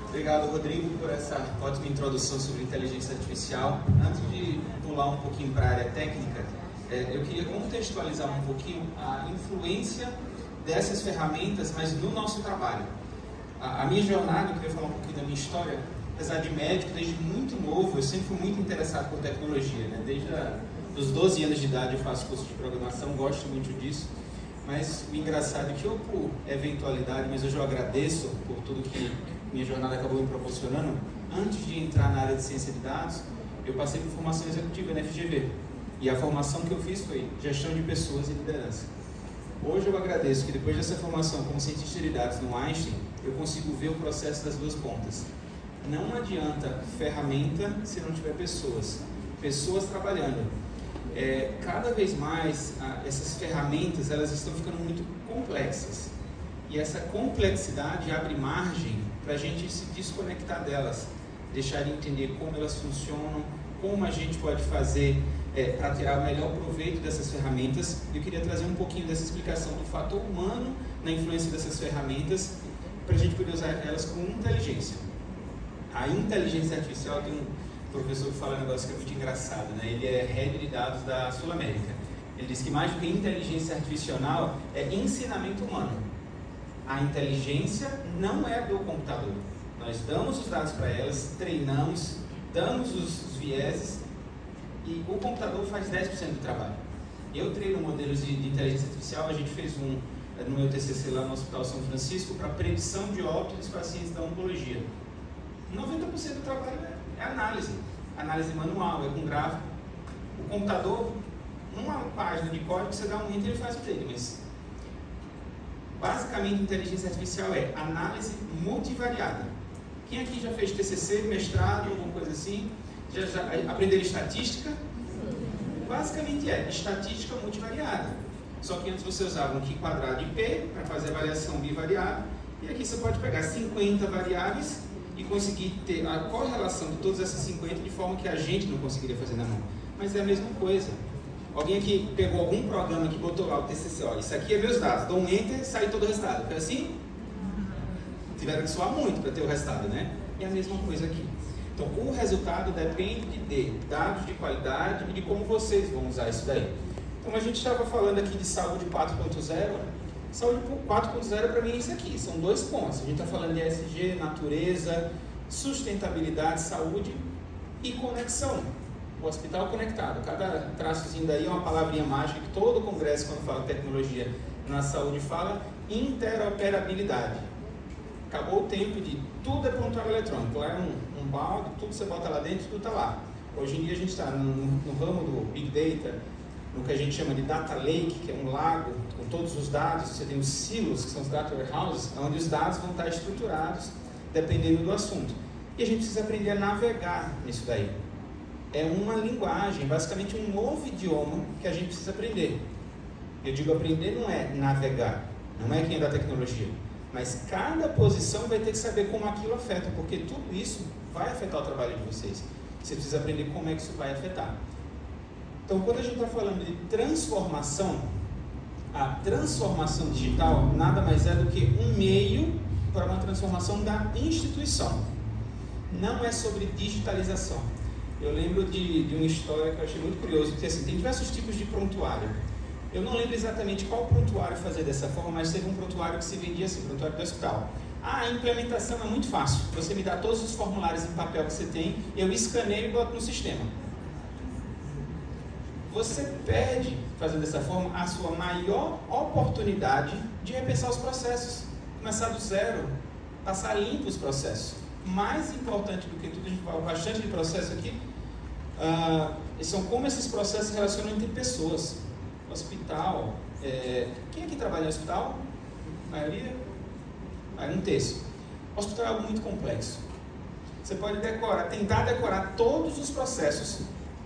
Obrigado, Rodrigo, por essa ótima introdução sobre inteligência artificial. Antes de pular um pouquinho para a área técnica, eu queria contextualizar um pouquinho a influência dessas ferramentas, mas no nosso trabalho. A minha jornada, eu queria falar um pouquinho da minha história. Apesar de médico, desde muito novo, eu sempre fui muito interessado por tecnologia, né? Desde os 12 anos de idade eu faço curso de programação, gosto muito disso. Mas o engraçado é que eu, por eventualidade, mas hoje eu agradeço por tudo que minha jornada acabou me proporcionando. Antes de entrar na área de ciência de dados, eu passei por formação executiva na FGV. E a formação que eu fiz foi gestão de pessoas e liderança. Hoje eu agradeço que depois dessa formação como cientista de dados no Einstein, eu consigo ver o processo das duas pontas. Não adianta ferramenta se não tiver pessoas. Pessoas trabalhando. Cada vez mais essas ferramentas elas estão ficando muito complexas. E essa complexidade abre margem para a gente se desconectar delas, deixar de entender como elas funcionam, como a gente pode fazer para tirar o melhor proveito dessas ferramentas. Eu queria trazer um pouquinho dessa explicação do fator humano na influência dessas ferramentas, para a gente poder usar elas com inteligência. A inteligência artificial, tem um professor que fala um negócio que é muito engraçado, né? Ele é head de dados da Sul América. Ele diz que mais do que inteligência artificial é ensinamento humano. A inteligência não é do computador. Nós damos os dados para elas, treinamos, damos os vieses e o computador faz 10% do trabalho. Eu treino modelos de inteligência artificial, a gente fez no meu TCC lá no Hospital São Francisco para predição de óbito dos pacientes da oncologia. 90% do trabalho é análise. Análise manual, é com gráfico. O computador, uma página de código, você dá um enter e ele faz o dele, mas basicamente inteligência artificial é análise multivariada. Quem aqui já fez TCC, mestrado, alguma coisa assim? Já aprendeu estatística? Basicamente é estatística multivariada. Só que antes você usava um Q quadrado de P para fazer a variação bivariada, e aqui você pode pegar 50 variáveis e conseguir ter a correlação de todas essas 50 de forma que a gente não conseguiria fazer na mão. Mas é a mesma coisa. Alguém aqui pegou algum programa que botou lá o TCC, ó, isso aqui é meus dados, dou um enter, sai todo o resultado. Foi assim? Tiveram que suar muito para ter o resultado, né? E a mesma coisa aqui. Então, o resultado depende de dados de qualidade e de como vocês vão usar isso daí. Então, a gente estava falando aqui de saúde 4.0. Saúde 4.0 para mim é isso aqui, são dois pontos. A gente está falando de ESG, natureza, sustentabilidade, saúde e conexão. O hospital conectado. Cada traçozinho daí é uma palavrinha mágica que todo congresso, quando fala tecnologia na saúde, fala interoperabilidade. Acabou o tempo de tudo é prontuário eletrônico. Lá é um balde, tudo você bota lá dentro, tudo está lá. Hoje em dia a gente está no ramo do Big Data, no que a gente chama de Data Lake, que é um lago com todos os dados. Você tem os silos, que são os Data Warehouses, onde os dados vão estar estruturados dependendo do assunto. E a gente precisa aprender a navegar nisso daí. É uma linguagem, basicamente um novo idioma que a gente precisa aprender. Eu digo aprender não é navegar, não é quem é da tecnologia. Mas cada posição vai ter que saber como aquilo afeta, porque tudo isso vai afetar o trabalho de vocês. Você precisa aprender como é que isso vai afetar. Então, quando a gente está falando de transformação, a transformação digital nada mais é do que um meio para uma transformação da instituição. Não é sobre digitalização. Eu lembro de uma história que eu achei muito curiosa, porque assim, tem diversos tipos de prontuário. Eu não lembro exatamente qual prontuário fazer dessa forma, mas teve um prontuário que se vendia assim, prontuário do hospital. A implementação é muito fácil. Você me dá todos os formulários em papel que você tem, eu escaneio e boto no sistema. Você perde, fazendo dessa forma, a sua maior oportunidade de repensar os processos. Começar do zero, passar limpo os processos. Mais importante do que tudo, a gente fala bastante de processo aqui, são como esses processos se relacionam entre pessoas. Hospital, quem aqui trabalha em hospital? A maioria? Um terço. Hospital é algo muito complexo. Você pode tentar decorar todos os processos,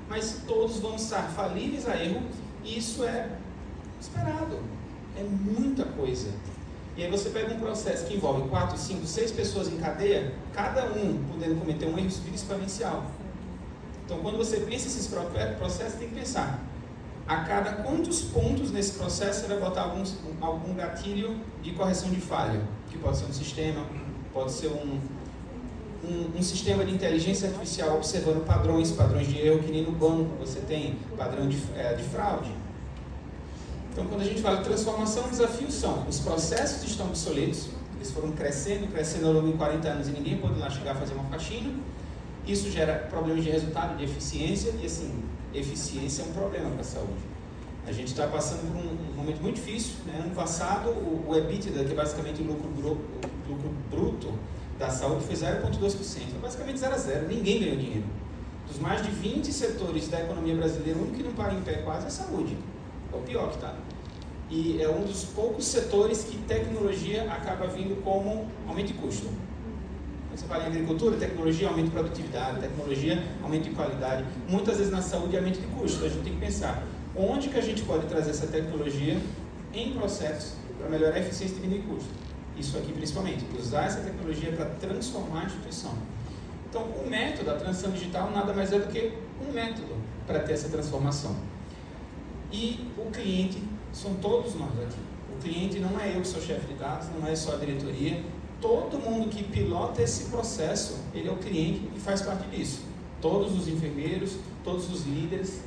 mas todos vão estar falíveis a erro, e isso é esperado. É muita coisa. E aí você pega um processo que envolve 4, 5, 6 pessoas em cadeia, cada um podendo cometer um erro exponencial. Então, quando você pensa esses processos, tem que pensar a cada quantos pontos nesse processo você vai botar algum gatilho de correção de falha, que pode ser um sistema, pode ser um sistema de inteligência artificial observando padrões de erro, que nem no banco você tem padrão de fraude. Então, quando a gente fala de transformação, desafios são: os processos estão obsoletos, eles foram crescendo ao longo de 40 anos e ninguém pode lá chegar a fazer uma faxina. Isso gera problemas de resultado, de eficiência, e assim, eficiência é um problema para a saúde. A gente está passando por um momento muito difícil, né? Ano passado, o EBITDA, que é basicamente o lucro bruto da saúde, foi 0,2%. Foi basicamente 0 a 0, ninguém ganhou dinheiro. Dos mais de 20 setores da economia brasileira, o único que não para em pé quase é a saúde. É o pior que está. E é um dos poucos setores que tecnologia acaba vindo como aumento de custo. Quando você fala em agricultura, tecnologia aumento de produtividade, tecnologia aumento de qualidade. Muitas vezes na saúde é aumento de custo. Então a gente tem que pensar onde que a gente pode trazer essa tecnologia em processos para melhorar a eficiência e diminuir custo. Isso aqui principalmente, usar essa tecnologia para transformar a instituição. Então o método, a transição digital, nada mais é do que um método para ter essa transformação. E o cliente são todos nós aqui. O cliente não é eu que sou chefe de dados, não é só a diretoria. Todo mundo que pilota esse processo, ele é o cliente e faz parte disso. Todos os enfermeiros, todos os líderes.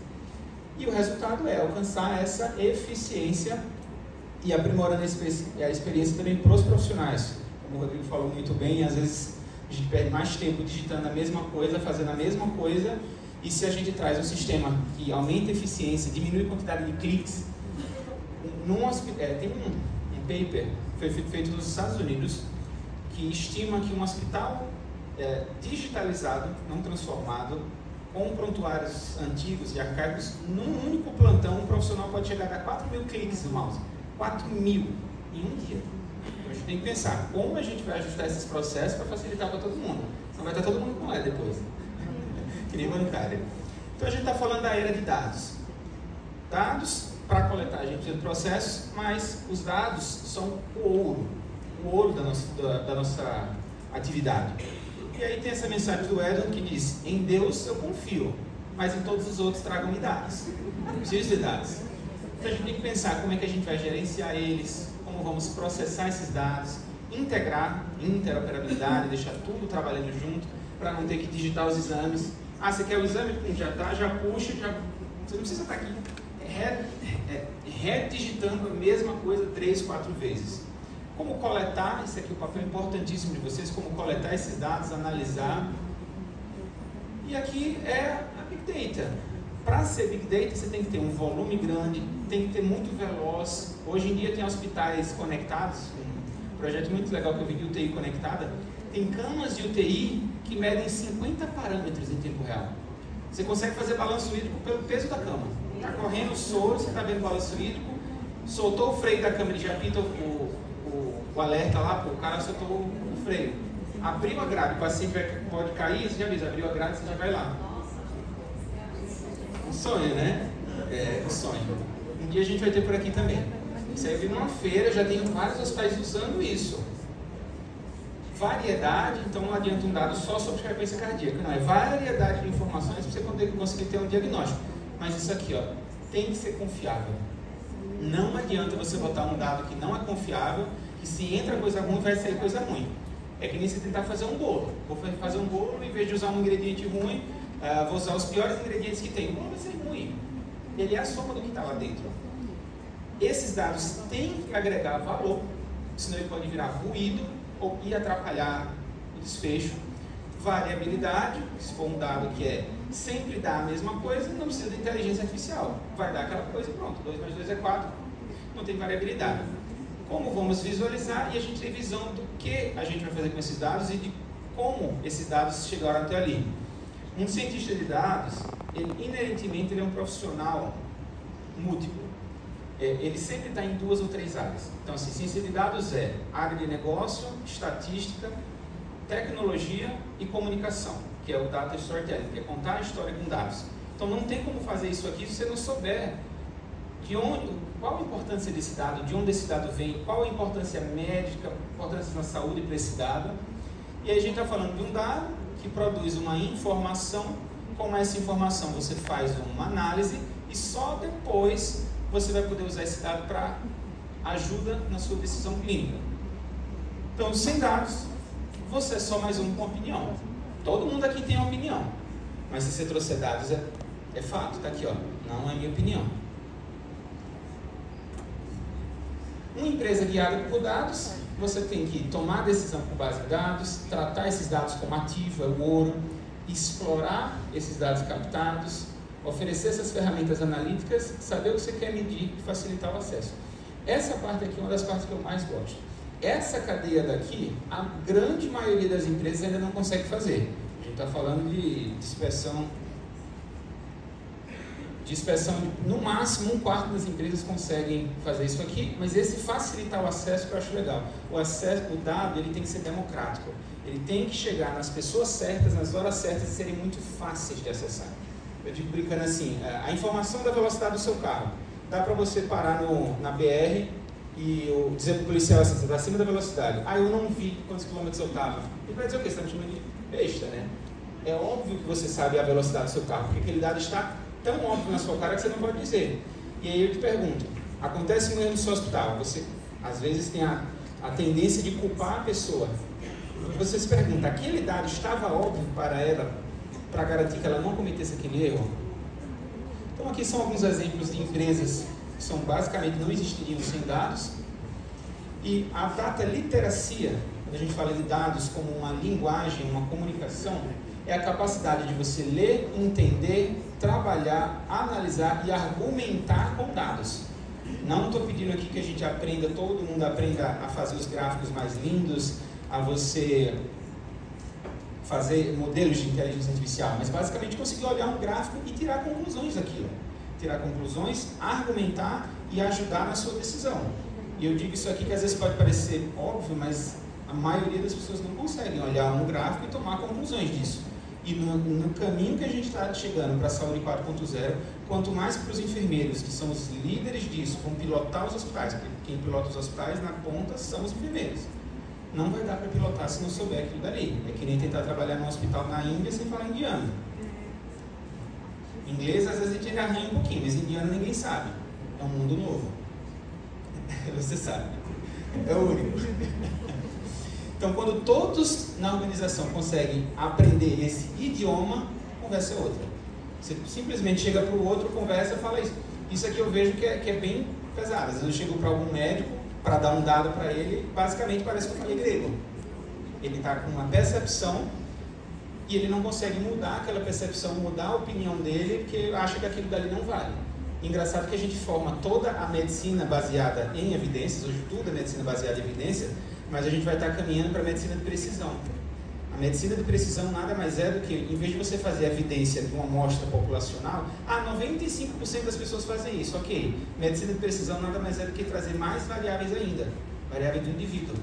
E o resultado é alcançar essa eficiência e aprimorando a experiência também para os profissionais. Como o Rodrigo falou muito bem, às vezes a gente perde mais tempo digitando a mesma coisa, fazendo a mesma coisa, e se a gente traz um sistema que aumenta a eficiência, diminui a quantidade de cliques. Tem um paper que foi feito nos Estados Unidos que estima que um hospital digitalizado, não transformado, com prontuários antigos e arcaicos, num único plantão, um profissional pode chegar a 4.000 cliques no mouse. 4.000 em um dia. Então a gente tem que pensar como a gente vai ajustar esses processos para facilitar para todo mundo. Senão vai estar todo mundo com ela depois. Que nem bancária. Então a gente está falando da era de dados. Dados para coletar, a gente precisa de processos, mas os dados são o ouro da nossa atividade. E aí tem essa mensagem do Edon que diz: em Deus eu confio, mas em todos os outros tragam-me dados. Preciso de dados. Então a gente tem que pensar como é que a gente vai gerenciar eles, como vamos processar esses dados, integrar, interoperabilidade, deixar tudo trabalhando junto, para não ter que digitar os exames. Ah, você quer o exame? Já está, já puxa, já... Você não precisa estar aqui redigitando a mesma coisa 3, 4 vezes. Como coletar, esse aqui é o papel importantíssimo de vocês, como coletar esses dados, analisar. E aqui é a Big Data. Para ser Big Data, você tem que ter um volume grande, tem que ter muito veloz. Hoje em dia tem hospitais conectados, um projeto muito legal que eu vi de UTI conectada. Tem camas de UTI que medem 50 parâmetros em tempo real. Você consegue fazer balanço hídrico pelo peso da cama. Está correndo o soro, você está vendo o balanço hídrico, soltou o freio da cama, ele já pinta o alerta lá, o cara soltou o freio. Abriu a grade, o paciente pode cair, você já avisa, abriu a grade, você já vai lá. Um sonho, né? Um sonho. Um dia a gente vai ter por aqui também. Isso aí eu vi numa feira, já tem vários hospitais usando isso. Variedade, então não adianta um dado só sobre frequência cardíaca, não, é variedade de informações para você poder conseguir ter um diagnóstico. Mas isso aqui, ó, tem que ser confiável. Não adianta você botar um dado que não é confiável, que se entra coisa ruim, vai sair coisa ruim. É que nem você tentar fazer um bolo. Vou fazer um bolo, em vez de usar um ingrediente ruim, vou usar os piores ingredientes que tem. O bolo vai ser ruim. Ele é a soma do que está lá dentro. Esses dados têm que agregar valor, senão ele pode virar ruído e atrapalhar o desfecho. Variabilidade, se for um dado que sempre dá a mesma coisa, não precisa de inteligência artificial. Vai dar aquela coisa e pronto. 2 mais 2 é 4, não tem variabilidade. Como vamos visualizar e a gente tem visão do que a gente vai fazer com esses dados e de como esses dados chegaram até ali. Um cientista de dados, inerentemente, ele é um profissional múltiplo. Ele sempre está em 2 ou 3 áreas. Então, assim, ciência de dados é área de negócio, estatística, tecnologia e comunicação, que é o data storytelling, que é contar a história com dados. Então, não tem como fazer isso aqui se você não souber qual a importância desse dado, de onde esse dado vem, qual a importância médica, a importância na saúde para esse dado. E aí a gente está falando de um dado que produz uma informação. Com essa informação você faz uma análise e só depois você vai poder usar esse dado para ajuda na sua decisão clínica. Então, sem dados, você é só mais um com opinião. Todo mundo aqui tem uma opinião, mas se você trouxer dados, é fato, está aqui, ó, não é minha opinião. Uma empresa guiada por dados, você tem que tomar decisão com base em dados, tratar esses dados como ativo, é o ouro, explorar esses dados captados, oferecer essas ferramentas analíticas, saber o que você quer medir e facilitar o acesso. Essa parte aqui é uma das partes que eu mais gosto. Essa cadeia daqui, a grande maioria das empresas ainda não consegue fazer. A gente está falando de dispersão, no máximo 1/4 das empresas conseguem fazer isso aqui, mas esse facilitar o acesso que eu acho legal. O dado, ele tem que ser democrático. Ele tem que chegar nas pessoas certas, nas horas certas e serem muito fáceis de acessar. Eu digo brincando assim, a informação da velocidade do seu carro. Dá para você parar na BR e dizer para o policial assim, você está acima da velocidade. Ah, eu não vi quantos quilômetros eu estava. Ele vai dizer o quê? Você está me chamando de besta, né? É óbvio que você sabe a velocidade do seu carro, porque aquele dado está tão óbvio na sua cara que você não pode dizer. E aí eu te pergunto, acontece um erro no seu hospital, você às vezes tem a tendência de culpar a pessoa. Você se pergunta, aquele dado estava óbvio para ela, para garantir que ela não cometesse aquele erro? Então aqui são alguns exemplos de empresas que são basicamente não existiriam sem dados. E a data literacia, quando a gente fala de dados como uma linguagem, uma comunicação, é a capacidade de você ler, entender, trabalhar, analisar e argumentar com dados. Não estou pedindo aqui que a gente aprenda, todo mundo aprenda a fazer os gráficos mais lindos, a você fazer modelos de inteligência artificial, mas basicamente conseguir olhar um gráfico e tirar conclusões daquilo. Tirar conclusões, argumentar e ajudar na sua decisão. E eu digo isso aqui que às vezes pode parecer óbvio, mas a maioria das pessoas não conseguem olhar um gráfico e tomar conclusões disso. E no caminho que a gente está chegando para a saúde 4.0, quanto mais para os enfermeiros, que são os líderes disso, vão pilotar os hospitais, porque quem pilota os hospitais na ponta são os enfermeiros. Não vai dar para pilotar se não souber aquilo dali. É que nem tentar trabalhar num hospital na Índia sem falar indiano. Inglês às vezes a gente arranha um pouquinho, mas indiano ninguém sabe. É um mundo novo. Você sabe. É o único. Então, quando todos na organização conseguem aprender esse idioma, a conversa é outra. Você simplesmente chega para o outro, conversa e fala isso. Isso aqui eu vejo que é bem pesado. Às vezes eu chego para algum médico para dar um dado para ele, basicamente parece que eu falei grego. Ele está com uma percepção e ele não consegue mudar aquela percepção, mudar a opinião dele, porque acha que aquilo dali não vale. Engraçado que a gente forma toda a medicina baseada em evidências, hoje tudo é medicina baseada em evidência, mas a gente vai estar caminhando para a medicina de precisão. A medicina de precisão nada mais é do que, em vez de você fazer evidência de uma amostra populacional, 95% das pessoas fazem isso, ok. Medicina de precisão nada mais é do que trazer mais variáveis ainda, variável do indivíduo.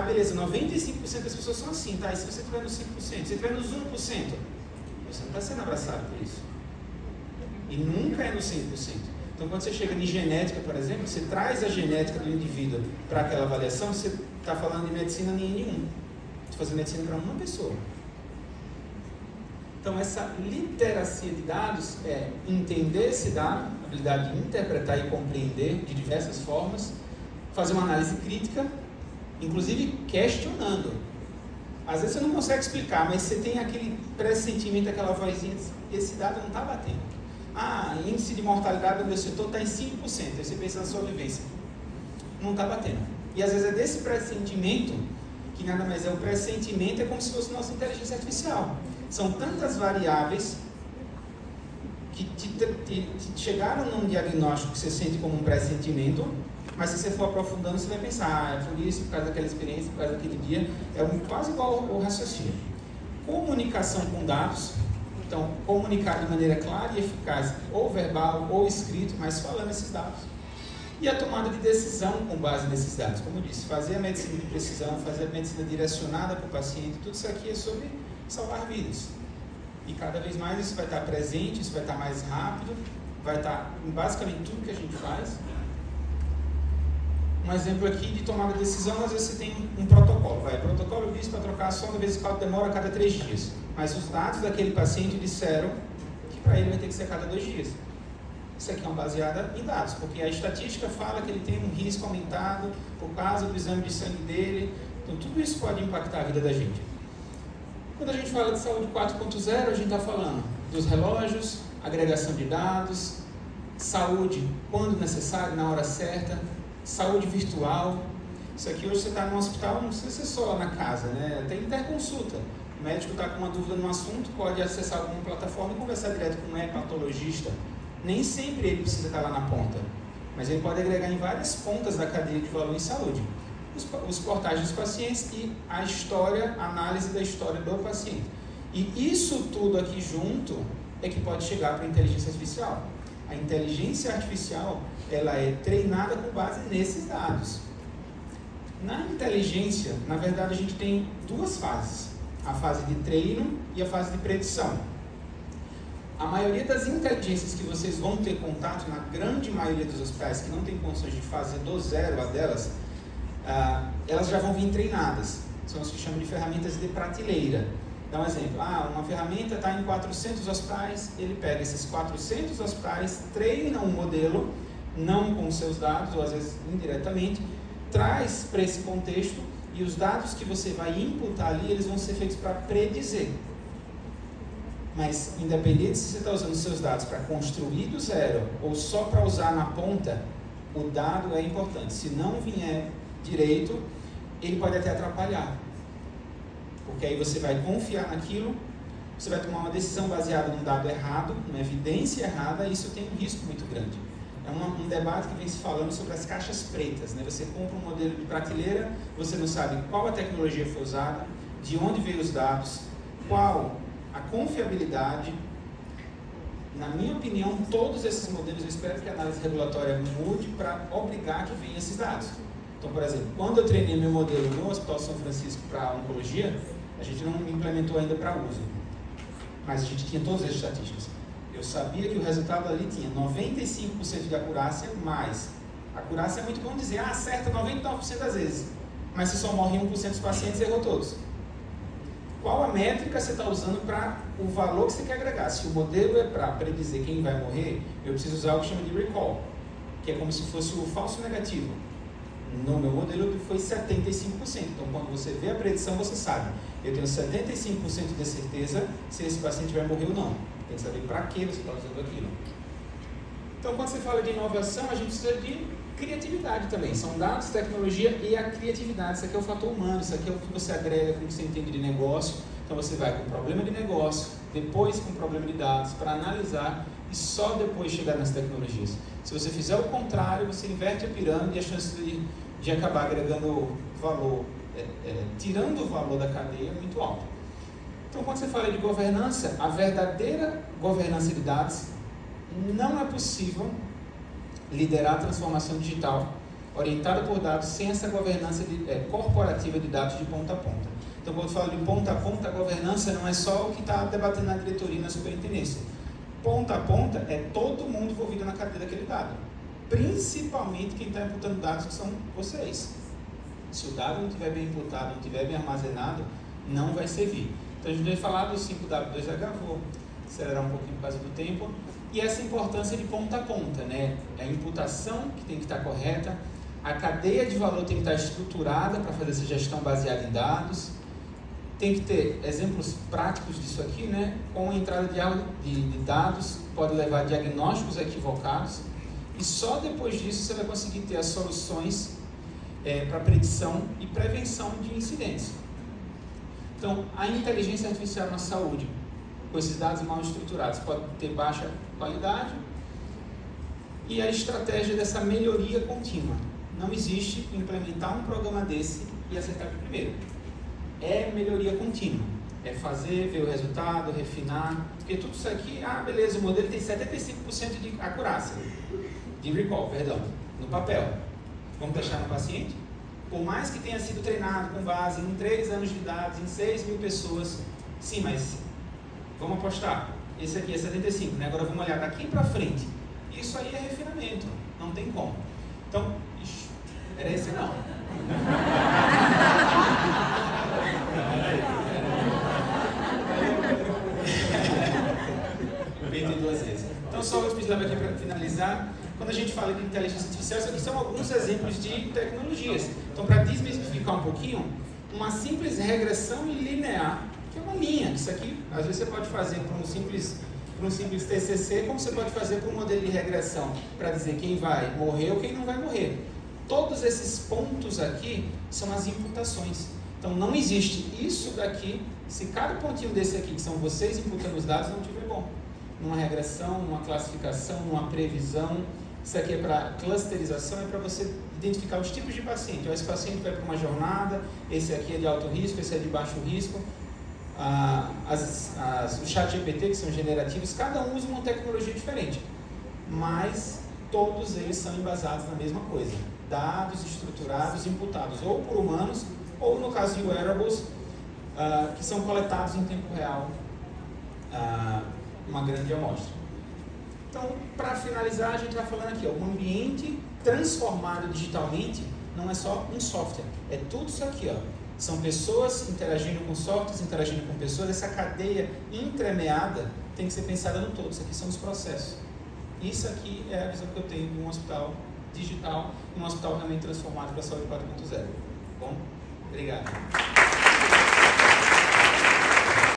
Beleza, 95% das pessoas são assim, tá? E se você estiver nos 5%, se você estiver nos 1%, você não está sendo abraçado por isso. E nunca é nos 100%. Então, quando você chega em genética, por exemplo, você traz a genética do indivíduo para aquela avaliação, você está falando de medicina nenhum. De fazer medicina para uma pessoa. Então, essa literacia de dados é entender esse dado, a habilidade de interpretar e compreender de diversas formas, fazer uma análise crítica, inclusive questionando. Às vezes você não consegue explicar, mas você tem aquele pressentimento, aquela vozinha, esse dado não está batendo. Índice de mortalidade do meu setor está em 5%, aí você pensa na sua vivência. Não está batendo. E às vezes é desse pressentimento, que nada mais é o pressentimento, é como se fosse nossa inteligência artificial. São tantas variáveis que te chegaram num diagnóstico que você sente como um pressentimento, mas se você for aprofundando, você vai pensar, é por isso, por causa daquela experiência, por causa daquele dia, quase igual ao raciocínio. Comunicação com dados. Então, comunicar de maneira clara e eficaz, ou verbal, ou escrito, mas falando esses dados. E a tomada de decisão com base nesses dados. Como eu disse, fazer a medicina de precisão, fazer a medicina direcionada para o paciente, tudo isso aqui é sobre salvar vidas. E cada vez mais isso vai estar presente, isso vai estar mais rápido, vai estar em basicamente tudo que a gente faz. Um exemplo aqui de tomada de decisão, às vezes você tem um protocolo. O protocolo diz para trocar a sonda vesical demora a cada 3 dias. Mas os dados daquele paciente disseram que para ele vai ter que ser a cada 2 dias. Isso aqui é uma baseada em dados, porque a estatística fala que ele tem um risco aumentado por causa do exame de sangue dele. Então tudo isso pode impactar a vida da gente. Quando a gente fala de saúde 4.0, a gente está falando dos relógios, agregação de dados, saúde quando necessário, na hora certa, saúde virtual. Isso aqui hoje você está no hospital, não precisa ser só na casa, né? Tem interconsulta. O médico está com uma dúvida no assunto, pode acessar alguma plataforma e conversar direto com um hepatologista. Nem sempre ele precisa estar lá na ponta, mas ele pode agregar em várias pontas da cadeia de valor em saúde. Os portais dos pacientes e a história, a análise da história do paciente. E isso tudo aqui junto é que pode chegar para a inteligência artificial. A inteligência artificial, ela é treinada com base nesses dados. Na inteligência, na verdade, a gente tem duas fases. A fase de treino e a fase de predição. A maioria das inteligências que vocês vão ter contato, na grande maioria dos hospitais que não tem condições de fazer do zero a delas, elas já vão vir treinadas. São as que chamam de ferramentas de prateleira. Dá um exemplo. Uma ferramenta está em 400 hospitais, ele pega esses 400 hospitais, treina um modelo, não com seus dados, ou às vezes indiretamente, traz para esse contexto e os dados que você vai imputar ali, eles vão ser feitos para predizer. Mas, independente se você está usando seus dados para construir do zero ou só para usar na ponta, o dado é importante. Se não vier direito, ele pode até atrapalhar. Porque aí você vai confiar naquilo, você vai tomar uma decisão baseada num dado errado, numa evidência errada, e isso tem um risco muito grande. É um debate que vem se falando sobre as caixas pretas, né? Você compra um modelo de prateleira, você não sabe qual a tecnologia foi usada, de onde veio os dados, qual a confiabilidade. Na minha opinião, todos esses modelos, eu espero que a análise regulatória mude para obrigar que venham esses dados. Então, por exemplo, quando eu treinei meu modelo no Hospital São Francisco para oncologia, a gente não implementou ainda para uso, mas a gente tinha todas as estatísticas. Eu sabia que o resultado ali tinha 95% de acurácia, mas a acurácia é muito bom dizer, acerta 99% das vezes, mas se só morre 1% dos pacientes, errou todos. Qual a métrica você está usando para o valor que você quer agregar? Se o modelo é para predizer quem vai morrer, eu preciso usar o que chama de recall, que é como se fosse o falso negativo. No meu modelo foi 75%. Então, quando você vê a predição, você sabe. Eu tenho 75% de certeza se esse paciente vai morrer ou não. Tem que saber para que você está usando aquilo. Então, quando você fala de inovação, a gente precisa de criatividade também. São dados, tecnologia e a criatividade. Isso aqui é o fator humano, isso aqui é o que você agrega com o que você entende de negócio. Então, você vai com o problema de negócio, depois com o problema de dados, para analisar e só depois chegar nas tecnologias. Se você fizer o contrário, você inverte a pirâmide e a chance de acabar agregando valor, tirando o valor da cadeia é muito alta. Então, quando você fala de governança, a verdadeira governança de dados, não é possível liderar a transformação digital orientada por dados sem essa governança corporativa de dados de ponta a ponta. Então, quando eu falo de ponta a ponta, a governança não é só o que está debatendo na diretoria e na superintendência. Ponta a ponta é todo mundo envolvido na cadeia daquele dado. Principalmente quem está imputando dados, que são vocês. Se o dado não estiver bem imputado, não estiver bem armazenado, não vai servir. Então, a gente vai falar do 5W2H, vou acelerar um pouquinho por causa do tempo. E essa importância de ponta a ponta, né? A imputação que tem que estar correta, a cadeia de valor tem que estar estruturada para fazer essa gestão baseada em dados. Tem que ter exemplos práticos disso aqui, né? Com a entrada de dados, pode levar a diagnósticos equivocados. E só depois disso você vai conseguir ter as soluções para predição e prevenção de incidentes. Então, a inteligência artificial na saúde, com esses dados mal estruturados, pode ter baixa qualidade. E a estratégia dessa melhoria contínua. Não existe implementar um programa desse e acertar de primeiro. É melhoria contínua. É fazer, ver o resultado, refinar. Porque tudo isso aqui, beleza, o modelo tem 75% de acurácia. De recall, perdão, no papel. Vamos deixar no paciente? Por mais que tenha sido treinado com base em 3 anos de dados, em 6.000 pessoas, sim, mas vamos apostar. Esse aqui é 75, né? Agora vamos olhar daqui para frente. Isso aí é refinamento, não tem como. Então, era esse não. Perdi 2 vezes. Então, só vou precisar aqui para finalizar. Quando a gente fala de inteligência artificial, isso aqui são alguns exemplos de tecnologias. Então, para desmistificar um pouquinho, uma simples regressão linear, que é uma linha. Isso aqui, às vezes você pode fazer para um simples TCC, como você pode fazer para um modelo de regressão, para dizer quem vai morrer ou quem não vai morrer. Todos esses pontos aqui são as imputações. Então não existe isso daqui, se cada pontinho desse aqui, que são vocês imputando os dados, não tiver bom. Numa regressão, numa classificação, numa previsão. Isso aqui é para clusterização, é para você identificar os tipos de paciente. Então, esse paciente vai para uma jornada, esse aqui é de alto risco, esse é de baixo risco. O chat GPT, que são generativos, cada um usa uma tecnologia diferente, mas todos eles são embasados na mesma coisa: dados estruturados, imputados ou por humanos, ou no caso de wearables, que são coletados em tempo real, uma grande amostra. Então, para finalizar, a gente está falando aqui, um ambiente transformado digitalmente não é só um software, é tudo isso aqui, São pessoas interagindo com softwares, interagindo com pessoas. Essa cadeia entremeada tem que ser pensada no todo. Isso aqui são os processos. Isso aqui é a visão que eu tenho de um hospital digital, um hospital realmente transformado para a saúde 4.0. Bom, obrigado.